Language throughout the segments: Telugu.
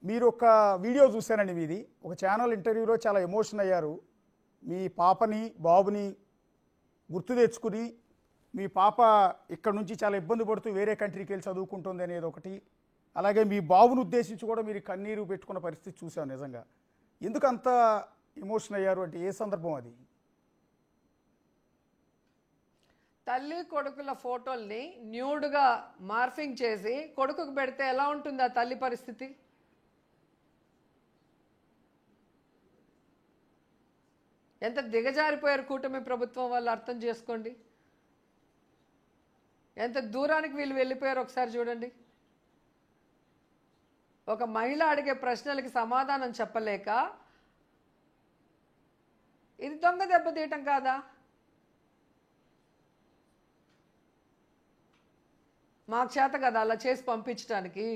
మీరు ఒక వీడియో చూశానండి మీది, ఒక ఛానల్ ఇంటర్వ్యూలో చాలా ఎమోషన్ అయ్యారు. మీ పాపని బాబుని గుర్తు తెచ్చుకుని మీ పాప ఇక్కడ నుంచి చాలా ఇబ్బంది పడుతూ వేరే కంట్రీకి వెళ్ళి చదువుకుంటుంది అనేది ఒకటి, అలాగే మీ బాబును ఉద్దేశించి కూడా మీరు కన్నీరు పెట్టుకున్న పరిస్థితి చూసాం. నిజంగా ఎందుకు అంత ఎమోషన్ అయ్యారు అంటే ఏ సందర్భం అది? తల్లి కొడుకుల ఫోటోల్ని న్యూడ్గా మార్ఫింగ్ చేసి కొడుకుకు పెడితే ఎలా ఉంటుంది ఆ తల్లి పరిస్థితి? ఎంత దిగజారిపోయారు కూటమి ప్రభుత్వం వాళ్ళు, అర్థం చేసుకోండి. ఎంత దూరానికి వీళ్ళు వెళ్ళిపోయారు ఒకసారి చూడండి. ఒక మహిళ అడిగే ప్రశ్నలకి సమాధానం చెప్పలేక ఇది దొంగ దెబ్బతీయటం కాదా? మాకు చేత కదా అలా చేసి పంపించడానికి.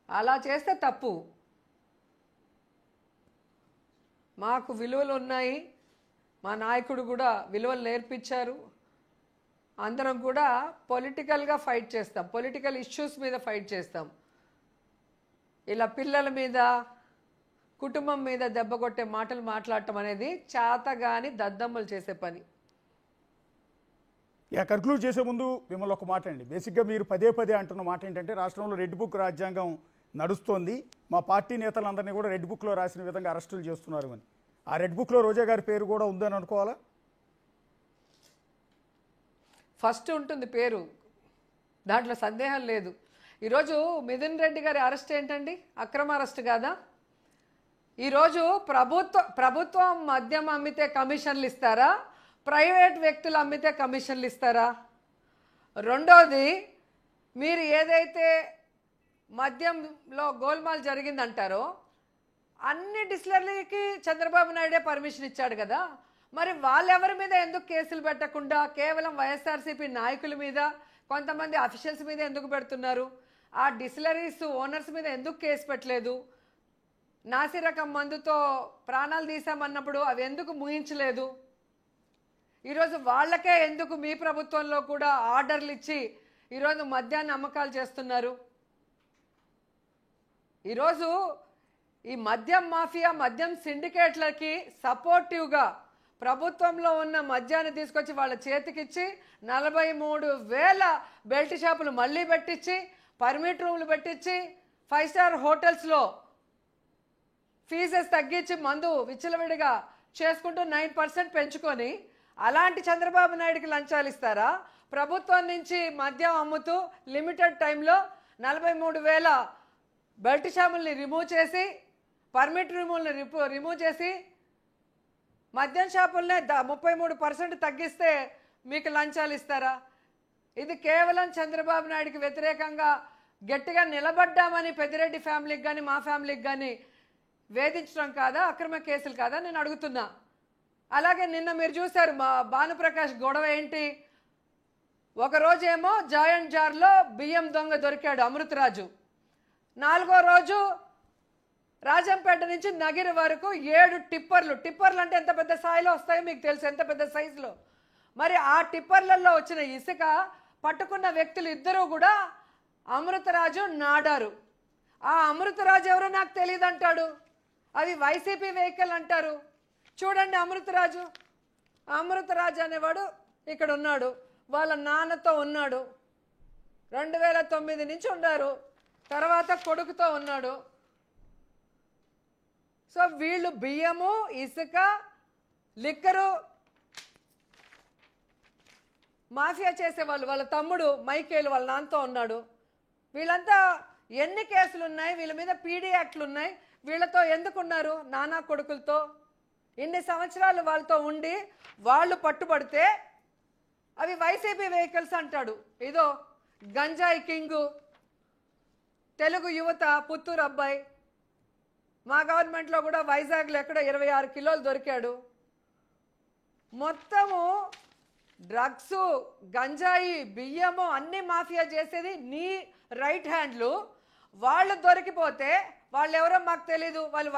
అలా చేస్తే తప్పు. మాకు విలువలు ఉన్నాయి, మా నాయకుడు కూడా విలువలు నేర్పించారు. అందరం కూడా పొలిటికల్గా ఫైట్ చేస్తాం, పొలిటికల్ ఇష్యూస్ మీద ఫైట్ చేస్తాం. ఇలా పిల్లల మీద కుటుంబం మీద దెబ్బ కొట్టే మాటలు మాట్లాడటం అనేది చేతగాని దద్దమ్మలు చేసే పని. కన్క్లూడ్ చేసే ముందు మిమ్మల్ని ఒక మాట అండి. బేసిక్గా మీరు పదే పదే అంటున్న మాట ఏంటంటే రాష్ట్రంలో రెడ్ బుక్ రాజ్యాంగం నడుస్తోంది, మా పార్టీ నేతలందరినీ కూడా రెడ్ బుక్లో రాసిన విధంగా అరెస్టులు చేస్తున్నారు అని. ఆ రెడ్ బుక్లో రోజా గారి పేరు కూడా ఉందని అనుకోవాలా? ఫస్ట్ ఉంటుంది పేరు, దాంట్లో సందేహం లేదు. ఈరోజు మిథున్ రెడ్డి గారి అరెస్ట్ ఏంటండి? అక్రమ అరెస్ట్ కాదా? ఈరోజు ప్రభుత్వం మద్యం అమ్మితే కమిషన్లు ఇస్తారా, ప్రైవేట్ వ్యక్తులు అమ్మితే కమిషన్లు ఇస్తారా? రెండోది, మీరు ఏదైతే మద్యంలో గోల్మాల్ జరిగిందంటారో అన్ని డిస్టిలరీకి చంద్రబాబు నాయుడే పర్మిషన్ ఇచ్చాడు కదా, మరి వాళ్ళెవరి మీద ఎందుకు కేసులు పెట్టకుండా కేవలం వైఎస్ఆర్సీపీ నాయకుల మీద, కొంతమంది అఫీషియల్స్ మీద ఎందుకు పెడుతున్నారు? ఆ డిస్టిలరీస్ ఓనర్స్ మీద ఎందుకు కేసు పెట్టలేదు? నాసిరకం మందుతో ప్రాణాలు తీసామన్నప్పుడు అవి ఎందుకు ముగించలేదు? ఈరోజు వాళ్ళకే ఎందుకు మీ ప్రభుత్వంలో కూడా ఆర్డర్లు ఇచ్చి ఈరోజు మద్యాన్ని అమ్మకాలు చేస్తున్నారు? ఈరోజు ఈ మద్యం మాఫియా, మద్యం సిండికేట్లకి సపోర్టివ్గా ప్రభుత్వంలో ఉన్న మద్యాన్ని తీసుకొచ్చి వాళ్ళ చేతికిచ్చి 43,000 బెల్ట్ షాపులు మళ్ళీ పెట్టించి, పర్మిట్ రూములు పెట్టించి, 5 స్టార్ హోటల్స్లో ఫీజెస్ తగ్గించి మందు విచ్చలవిడిగా చేసుకుంటూ 9% పెంచుకొని అలాంటి చంద్రబాబు నాయుడికి లంచాలు ఇస్తారా? ప్రభుత్వం నుంచి మద్యం అమ్ముతూ లిమిటెడ్ టైంలో 43,000 బెల్ట్ షాపుల్ని రిమూవ్ చేసి, పర్మిట్ రూముల్ని రిమూవ్ చేసి, మద్యం షాపుల్నే 33% తగ్గిస్తే మీకు లంచాలు ఇస్తారా? ఇది కేవలం చంద్రబాబు నాయుడికి వ్యతిరేకంగా గట్టిగా నిలబడ్డామని పెద్దిరెడ్డి ఫ్యామిలీకి కానీ మా ఫ్యామిలీకి కానీ వేధించడం కాదా? అక్రమ కేసులు కాదా? నేను అడుగుతున్నా. అలాగే నిన్న మీరు చూశారు మా భానుప్రకాష్ గొడవ ఏంటి? ఒకరోజేమో జాయింట్ జార్లో బియ్యం దొంగ దొరికాడు అమృతరాజు, 4వ రోజు రాజంపేట నుంచి నగిరి వరకు 7 టిప్పర్లు అంటే ఎంత పెద్ద స్థాయిలో వస్తాయో మీకు తెలుసు, ఎంత పెద్ద సైజులో. మరి ఆ టిప్పర్లలో వచ్చిన ఇసుక పట్టుకున్న వ్యక్తులు ఇద్దరూ కూడా అమృతరాజు, నాడారు. ఆ అమృతరాజు ఎవరో నాకు తెలియదు అంటాడు, అవి వైసీపీ వెహికల్ అంటారు. చూడండి, అమృతరాజు అనేవాడు ఇక్కడ ఉన్నాడు, వాళ్ళ నాన్నతో ఉన్నాడు, 2009 నుంచి ఉన్నారు, తర్వాత కొడుకుతో ఉన్నాడు. సో వీళ్ళు బియ్యము, ఇసుక, లిక్కరు మాఫియా చేసేవాళ్ళు. వాళ్ళ తమ్ముడు మైకేలు వాళ్ళ నాన్నతో ఉన్నాడు. వీళ్ళంతా ఎన్ని కేసులు ఉన్నాయి, వీళ్ళ మీద పీడీ యాక్ట్లు ఉన్నాయి, వీళ్ళతో ఎందుకున్నారు? నానా కొడుకులతో ఇన్ని సంవత్సరాలు వాళ్ళతో ఉండి వాళ్ళు పట్టుబడితే అవి వైసీపీ వెహికల్స్ అంటాడు. ఇదో గంజాయి కింగు, తెలుగు యువత, పుత్తూరు అబ్బాయి. మా గవర్నమెంట్లో కూడా వైజాగ్లో ఎక్కడ 26 కిలోలు దొరికాడు. మొత్తము డ్రగ్స్, గంజాయి, బియ్యము అన్ని మాఫియా చేసేది నీ రైట్ హ్యాండ్లు. వాళ్ళు దొరికిపోతే వాళ్ళు ఎవరో మాకు తెలీదు, వాళ్ళు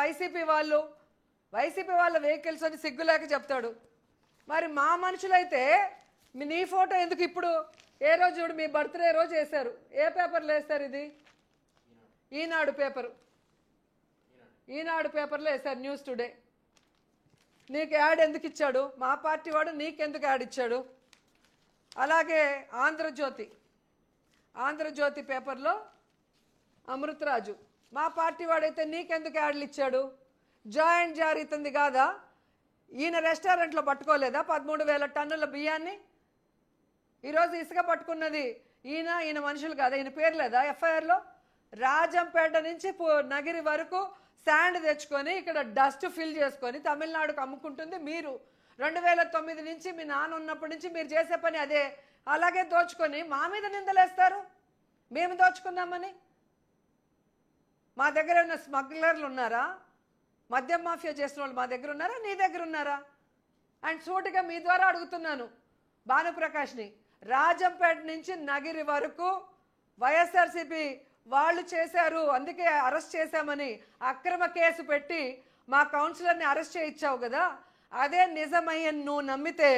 వైసీపీ వాళ్ళ వెహికల్స్ అని సిగ్గులేక చెప్తాడు. మరి మా మనుషులైతే నీ ఫోటో ఎందుకు ఇప్పుడు? ఏ రోజు చూడు, మీ బర్త్డే రోజు వేశారు, ఏ పేపర్లో వేస్తారు? ఇది ఈనాడు పేపర్లో వేశారు న్యూస్ టుడే. నీకు యాడ్ ఎందుకు ఇచ్చాడు? మా పార్టీ వాడు నీకెందుకు యాడ్ ఇచ్చాడు? అలాగే ఆంధ్రజ్యోతి పేపర్లో అమృతరాజు, మా పార్టీ వాడైతే నీకెందుకు యాడ్లు ఇచ్చాడు? జాయింట్ జారీతుంది కాదా? ఈయన రెస్టారెంట్లో పట్టుకోలేదా 13,000 టన్నుల బియ్యాన్ని? ఈరోజు ఇసుక పట్టుకున్నది ఈయన మనుషులు కాదా? ఈయన పేరు లేదా ఎఫ్ఐఆర్లో? రాజంపేట నుంచి నగిరి వరకు శాండ్ తెచ్చుకొని ఇక్కడ డస్ట్ ఫిల్ చేసుకొని తమిళనాడుకు అమ్ముకుంటుంది మీరు. 2009 నుంచి మీ నాన్న ఉన్నప్పటి నుంచి మీరు చేసే పని అదే. అలాగే దోచుకొని మా మీద నిందలేస్తారు మేము దోచుకున్నామని. మా దగ్గర ఉన్న స్మగ్లర్లు ఉన్నారా? మద్యం మాఫియా చేసిన వాళ్ళు మా దగ్గర ఉన్నారా? నీ దగ్గర ఉన్నారా? అండ్ సూటిగా మీ ద్వారా అడుగుతున్నాను భానుప్రకాష్ని, రాజంపేట నుంచి నగిరి వరకు వైఎస్ఆర్సీపీ వాళ్ళు చేశారు, అందుకే అరెస్ట్ చేశామని అక్రమ కేసు పెట్టి మా కౌన్సిలర్ని అరెస్ట్ చేయించావు కదా, అదే నిజమయ్యని నువ్వు నమ్మితే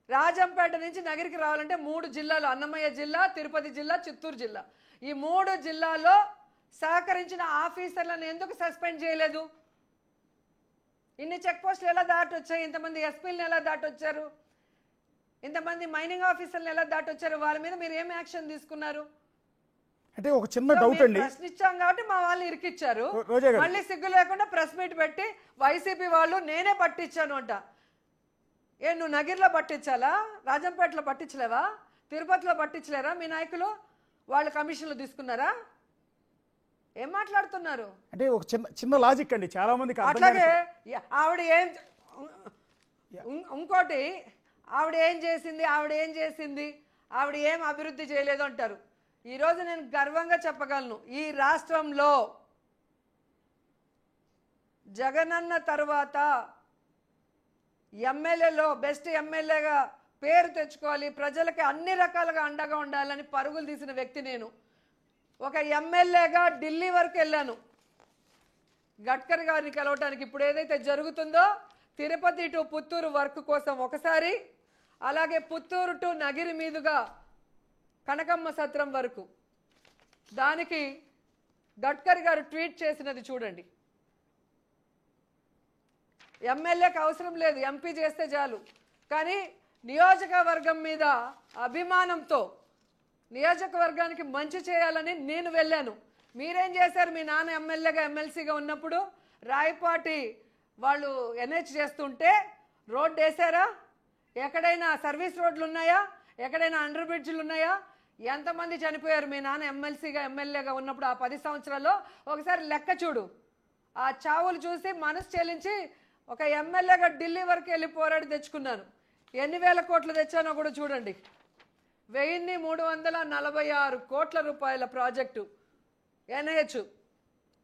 రాజంపేట నుంచి నగిరికి రావాలంటే 3 జిల్లాలు, అన్నమయ్య జిల్లా, తిరుపతి జిల్లా, చిత్తూరు జిల్లా, ఈ 3 జిల్లాల్లో సహకరించిన ఆఫీసర్లను ఎందుకు సస్పెండ్ చేయలేదు? ఇన్ని చెక్ పోస్టులు ఎలా దాటొచ్చాయి? ఇంతమంది ఎస్పీలను ఎలా దాటొచ్చారు? ఇంతమంది మైనింగ్ ఆఫీసర్లను ఎలా దాటొచ్చారు? వాళ్ళ మీద మీరు ఏం యాక్షన్ తీసుకున్నారు? అంటే ఒక చిన్న డౌట్ అండి. ప్రశ్నించాం కాబట్టి మా వాళ్ళు ఇరికిచ్చారు. మళ్ళీ సిగ్గు లేకుండా ప్రెస్ మీట్ పెట్టి వైసీపీ వాళ్ళు నేనే పట్టించాను అంట. నువ్వు నగిరిలో పట్టించాలా? రాజంపేటలో పట్టించలేవా? తిరుపతిలో పట్టించలేరా? మీ నాయకులు వాళ్ళు కమిషన్లు తీసుకున్నారా? ఏం మాట్లాడుతున్నారు? అంటే ఒక చిన్న లాజిక్ అండి, చాలా మందికి అట్లాగే ఆవిడ ఏం ఇంకోటి ఆవిడ ఏం చేసింది ఆవిడ ఏం అభివృద్ధి చేయలేదు అంటారు. ఈరోజు నేను గర్వంగా చెప్పగలను, ఈ రాష్ట్రంలో జగనన్న తర్వాత ఎమ్మెల్యేలో బెస్ట్ ఎమ్మెల్యేగా పేరు తెచ్చుకోవాలి, ప్రజలకి అన్ని రకాలుగా అండగా ఉండాలని పరుగులు తీసిన వ్యక్తి నేను. ఒక ఎమ్మెల్యేగా ఢిల్లీ వరకు వెళ్ళాను గడ్కరీ గారిని కలవటానికి. ఇప్పుడు ఏదైతే జరుగుతుందో తిరుపతి టు పుత్తూరు వర్క్ కోసం ఒకసారి, అలాగే పుత్తూరు టు నగిరి మీదుగా కనకమ్మ సత్రం వరకు, దానికి గడ్కరీ గారు ట్వీట్ చేసినది చూడండి. ఎమ్మెల్యేకి అవసరం లేదు, ఎంపీ చేస్తే చాలు. కానీ నియోజకవర్గం మీద అభిమానంతో నియోజకవర్గానికి మంచి చేయాలని నేను వెళ్ళాను. మీరేం చేశారు? మీ నాన్న ఎమ్మెల్యేగా ఎమ్మెల్సీగా ఉన్నప్పుడు రాయపాటి వాళ్ళు ఎన్హెచ్ చేస్తుంటే రోడ్డు వేసారా? ఎక్కడైనా సర్వీస్ రోడ్లు ఉన్నాయా? ఎక్కడైనా అండర్ బ్రిడ్జ్లు ఉన్నాయా? ఎంతమంది చనిపోయారు మీ నాన్న ఎమ్మెల్సీగా ఎమ్మెల్యేగా ఉన్నప్పుడు? ఆ 10 సంవత్సరాల్లో ఒకసారి లెక్క చూడు. ఆ చావులు చూసి మనసు చెల్లించి ఒక ఎమ్మెల్యేగా ఢిల్లీ వరకు వెళ్ళి పోరాడి తెచ్చుకున్నాను. ఎన్ని వేల కోట్లు తెచ్చానో కూడా చూడండి. 1346 కోట్ల రూపాయల ప్రాజెక్టు ఎన్హెచ్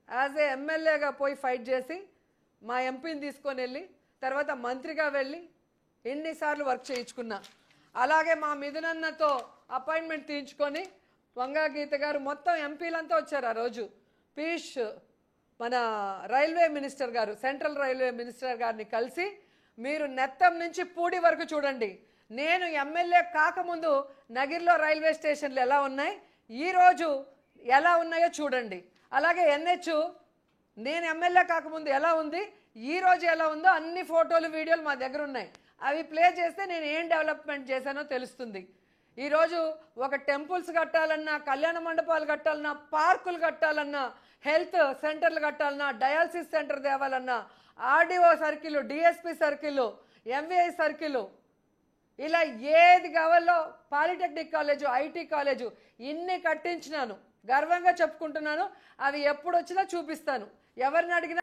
యాజ్ ఏ ఎమ్మెల్యేగా పోయి ఫైట్ చేసి మా ఎంపీని తీసుకొని వెళ్ళి తర్వాత మంత్రిగా వెళ్ళి ఎన్నిసార్లు వర్క్ చేయించుకున్నా. అలాగే మా మిథునన్నతో అపాయింట్మెంట్ తీయించుకొని వంగా గీత గారు మొత్తం ఎంపీలంతా వచ్చారు ఆ రోజు. పీయూష్ మన రైల్వే మినిస్టర్ గారు, సెంట్రల్ రైల్వే మినిస్టర్ గారిని కలిసి మీరు నెత్తం నుంచి పూడి వరకు చూడండి. నేను ఎమ్మెల్యే కాకముందు నగిరిలో రైల్వే స్టేషన్లు ఎలా ఉన్నాయి, ఈరోజు ఎలా ఉన్నాయో చూడండి. అలాగే ఎన్హెచ్ నేను ఎమ్మెల్యే కాకముందు ఎలా ఉంది, ఈరోజు ఎలా ఉందో అన్ని ఫోటోలు వీడియోలు మా దగ్గర ఉన్నాయి. అవి ప్లే చేస్తే నేను ఏం డెవలప్మెంట్ చేశానో తెలుస్తుంది. ఈరోజు ఒక టెంపుల్స్ కట్టాలన్నా, కళ్యాణ మండపాలు కట్టాలన్నా, పార్కులు కట్టాలన్నా, హెల్త్ సెంటర్లు కట్టాలన్నా, డయాలసిస్ సెంటర్ తేవాలన్నా, RDO circle, DSP circle, MVI circle, ఇలా ఏది కావాలో పాలిటెక్నిక్ కాలేజు, ఐటీ కాలేజు ఇన్ని కట్టించినాను. గర్వంగా చెప్పుకుంటున్నాను. అవి ఎప్పుడు వచ్చినా చూపిస్తాను. ఎవరిని అడిగినా